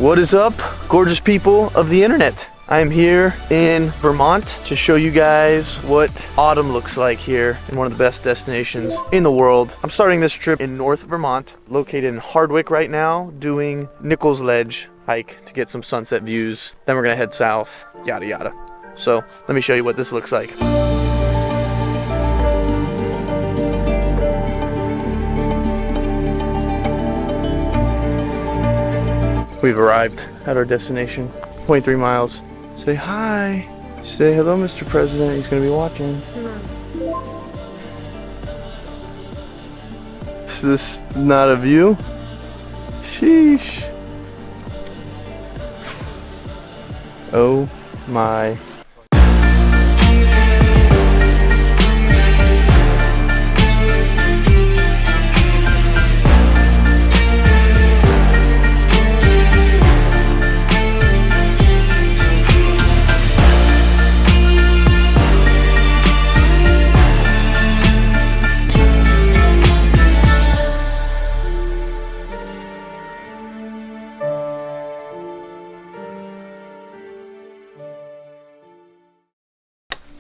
What is up, gorgeous people of the internet? I am here in Vermont to show you guys what autumn looks like here in one of the best destinations in the world. I'm starting this trip in North Vermont, located in Hardwick right now, doing Nichols Ledge hike to get some sunset views. Then we're gonna head south, yada yada. So let me show you what this looks like. We've arrived at our destination, 23 miles. Say hi. Say hello, Mr. President. He's gonna be watching. Is this not a view? Sheesh. Oh my.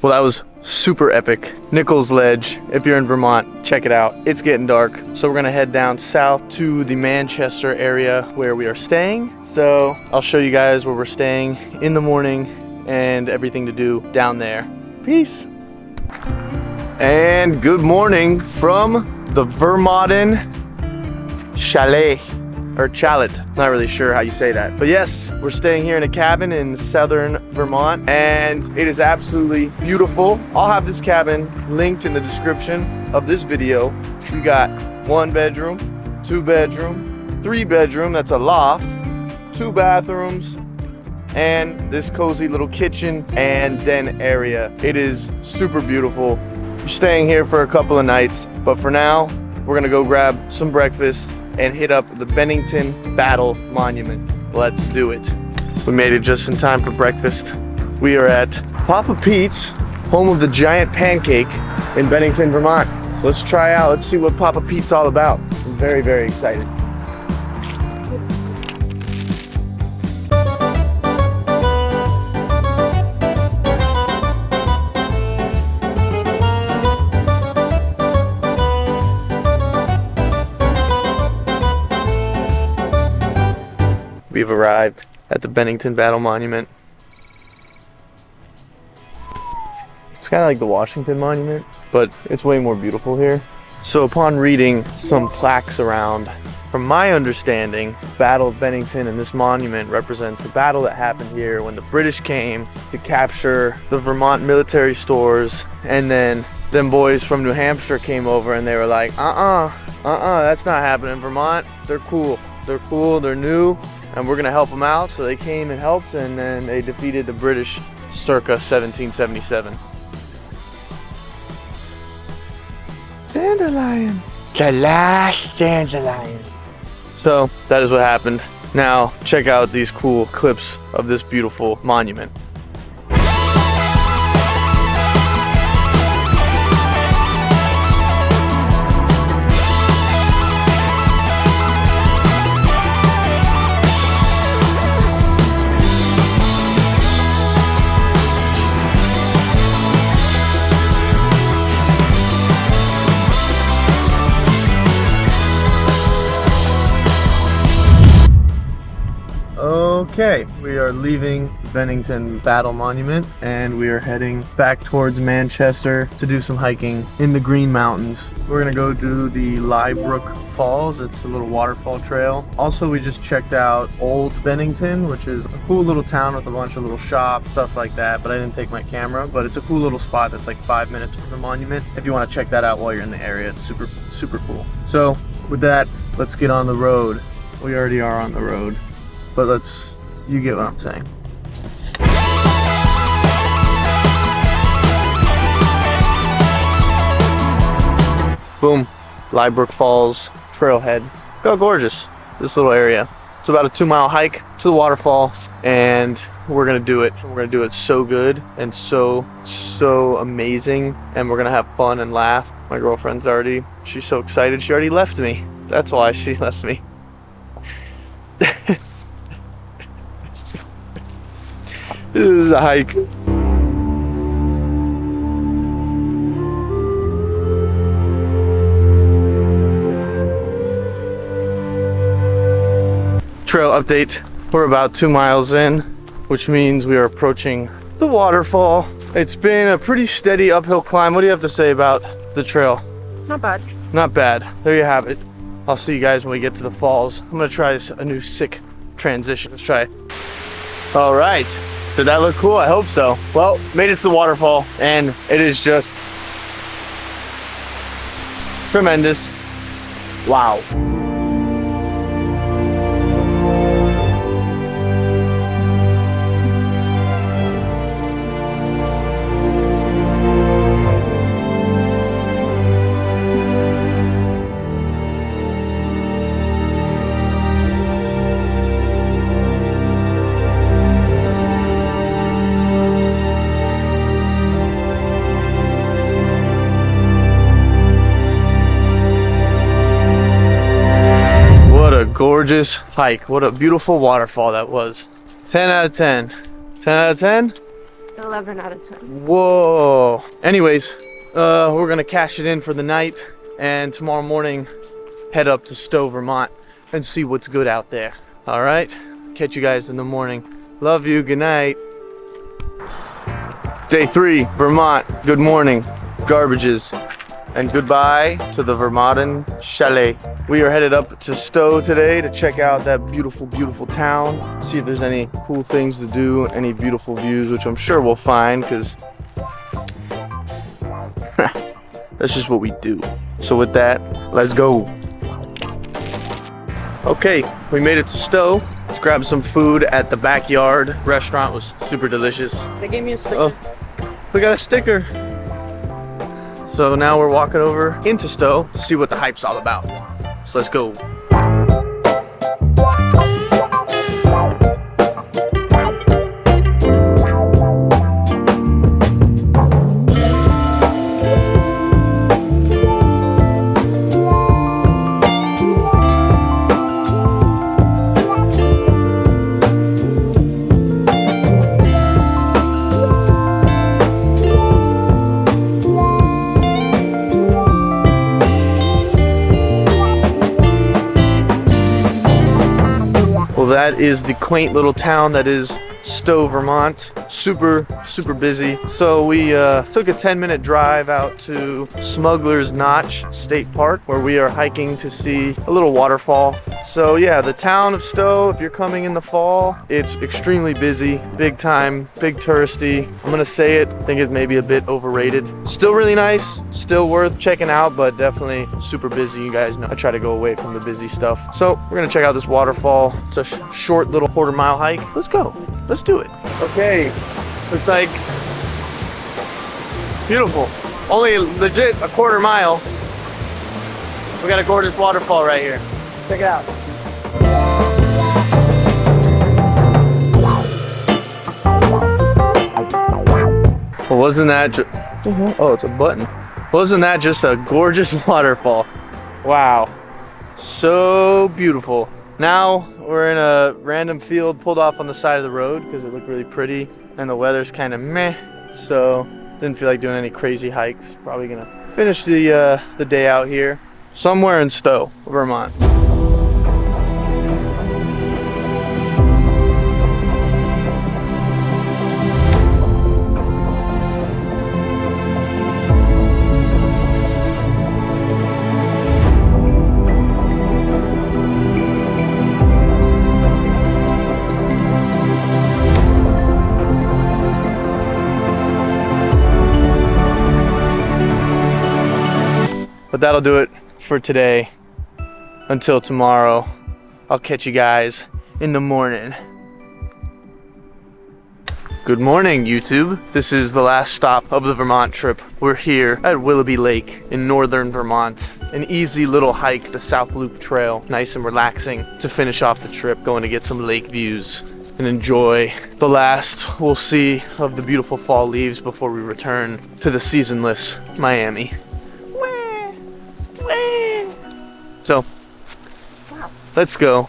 Well, that was super epic. Nichols Ledge, if you're in Vermont, check it out. It's getting dark, so we're gonna head down south to the Manchester area where we are staying. So I'll show you guys where we're staying in the morning and everything to do down there. Peace. And good morning from the Vermodern Chalet. Or Chalet, not really sure how you say that. But yes, we're staying here in a cabin in southern Vermont, and it is absolutely beautiful. I'll have this cabin linked in the description of this video. We got 1 bedroom, 2 bedroom, 3 bedroom, that's a loft, 2 bathrooms, and this cozy little kitchen and den area. It is super beautiful. We're staying here for a couple of nights, but for now, we're gonna go grab some breakfast and hit up the Bennington Battle Monument. Let's do it. We made it just in time for breakfast. We are at Papa Pete's, home of the giant pancake in Bennington, Vermont. So let's try out, let's see what Papa Pete's all about. I'm very, very excited. We've arrived at the Bennington Battle Monument. It's kind of like the Washington Monument, but it's way more beautiful here. So upon reading some plaques around, from my understanding, Battle of Bennington and this monument represents the battle that happened here when the British came to capture the Vermont military stores, and then them boys from New Hampshire came over and they were like, that's not happening in Vermont. They're cool, they're new, and we're gonna help them out. So they came and helped, and then they defeated the British circa 1777. Dandelion. The last dandelion. So that is what happened. Now check out these cool clips of this beautiful monument. Okay, we are leaving Bennington Battle Monument and we are heading back towards Manchester to do some hiking in the Green Mountains. We're gonna go do the Lye Brook Falls. It's a little waterfall trail. Also, we just checked out Old Bennington, which is a cool little town with a bunch of little shops, stuff like that, but I didn't take my camera. But it's a cool little spot that's like 5 minutes from the monument. If you want to check that out while you're in the area, it's super, super cool. So with that, let's get on the road. We already are on the road, but you get what I'm saying. Boom, Lye Brook Falls, trailhead. Look how gorgeous this little area. It's about a 2-mile hike to the waterfall, and we're gonna do it. We're gonna do it so good and so amazing, and we're gonna have fun and laugh. My girlfriend's she's so excited, she already left me. That's why she left me. This is a hike. Trail update. We're about 2 miles in, which means we are approaching the waterfall. It's been a pretty steady uphill climb. What do you have to say about the trail? Not bad. Not bad. There you have it. I'll see you guys when we get to the falls. I'm gonna try a new sick transition. Let's try it. All right. Did that look cool? I hope so. Well, made it to the waterfall, and it is just tremendous. Wow. Gorgeous hike. What a beautiful waterfall that was. 10 out of 10. 10 out of 10? 11 out of 10. Whoa. Anyways, we're gonna cash it in for the night, and tomorrow morning head up to Stowe, Vermont, and see what's good out there. All right, catch you guys in the morning. Love you. Good night. Day 3, Vermont. Good morning. Garbages. And goodbye to the Vermodern Chalet. We are headed up to Stowe today to check out that beautiful, beautiful town. See if there's any cool things to do, any beautiful views, which I'm sure we'll find, because that's just what we do. So with that, let's go. Okay, we made it to Stowe. Let's grab some food at the backyard restaurant. It was super delicious. They gave me a sticker. Oh, we got a sticker. So now we're walking over into Stowe to see what the hype's all about. So let's go. Well, that is the quaint little town that is Stowe, Vermont. Super, super busy. So we took a 10-minute drive out to Smuggler's Notch State Park, where we are hiking to see a little waterfall. So yeah, the town of Stowe, if you're coming in the fall, it's extremely busy, big time, big touristy. I'm gonna say it, I think it may be a bit overrated. Still really nice, still worth checking out, but definitely super busy. You guys know I try to go away from the busy stuff. So we're gonna check out this waterfall. It's a short little quarter-mile hike. Let's go. Let's do it. Okay, looks like beautiful. Only legit a quarter mile. We got a gorgeous waterfall right here. Check it out. Well, wasn't that oh, it's a button. Wasn't that just a gorgeous waterfall? Wow, so beautiful. Now we're in a random field pulled off on the side of the road because it looked really pretty, and the weather's kind of meh, so didn't feel like doing any crazy hikes. Probably gonna finish the day out here somewhere in Stowe, Vermont. But that'll do it for today. Until tomorrow, I'll catch you guys in the morning. Good morning, YouTube. This is the last stop of the Vermont trip. We're here at Willoughby Lake in northern Vermont. An easy little hike, the South Loop Trail. Nice and relaxing to finish off the trip, going to get some lake views and enjoy the last we'll see of the beautiful fall leaves before we return to the seasonless Miami. So, let's go.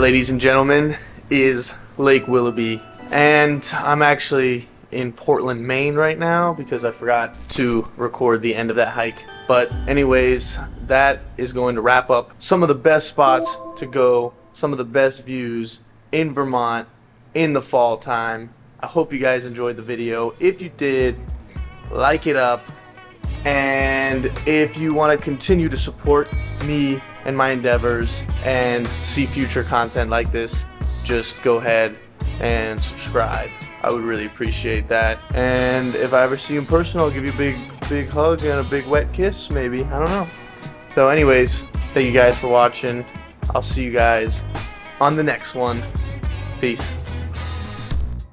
ladies and gentlemen, is Lake Willoughby. And I'm actually in Portland, Maine right now because I forgot to record the end of that hike. But anyways, that is going to wrap up some of the best spots to go, some of the best views in Vermont in the fall time. I hope you guys enjoyed the video. If you did, like it up. And if you want to continue to support me and my endeavors and see future content like this, just go ahead and subscribe. I would really appreciate that. And if I ever see you in person, I'll give you a big hug and a big wet kiss, maybe. I don't know. So anyways, thank you guys for watching. I'll see you guys on the next one. Peace.